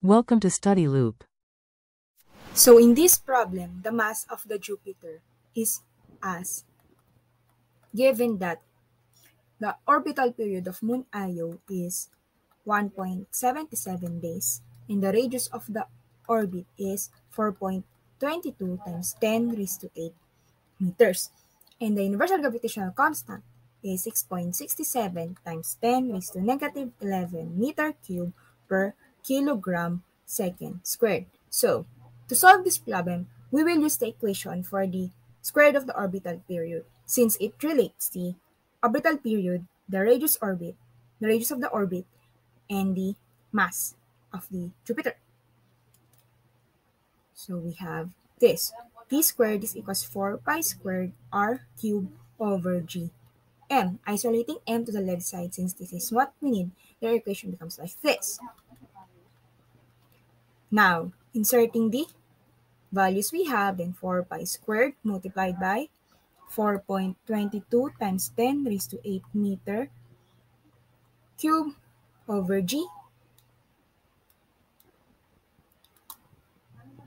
Welcome to Study Loop. So in this problem, the mass of the Jupiter is as given that the orbital period of Moon Io is 1.77 days and the radius of the orbit is 4.22 times 10 raised to 8 meters. And the universal gravitational constant is 6.67 times 10 raised to negative 11 meter cube per kilogram second squared. So, to solve this problem, we will use the equation for the square root of the orbital period since it relates the orbital period, the radius of the orbit, and the mass of the Jupiter. So we have this. P squared is equals 4 pi squared r cubed over g. M. Isolating m to the left side since this is what we need, the equation becomes like this. Now, inserting the values we have, then 4 pi squared multiplied by 4.22 times 10 raised to 8 meter cube over g.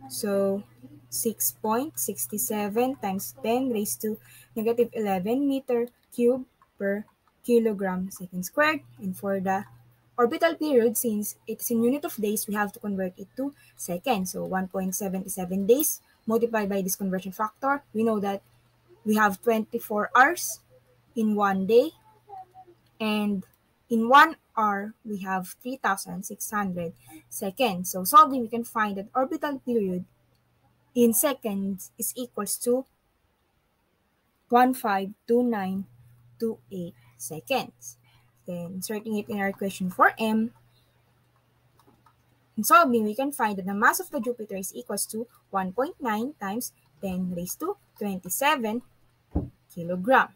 So 6.67 times 10 raised to negative 11 meter cube per kilogram second squared. And for the orbital period, since it's in unit of days, we have to convert it to seconds. So 1.77 days multiplied by this conversion factor. We know that we have 24 hours in one day. And in 1 hour, we have 3,600 seconds. So solving, we can find that orbital period in seconds is equals to 152928 seconds. Then inserting it in our equation for m, in solving, we can find that the mass of the Jupiter is equals to 1.9 times 10 raised to 27 kilogram.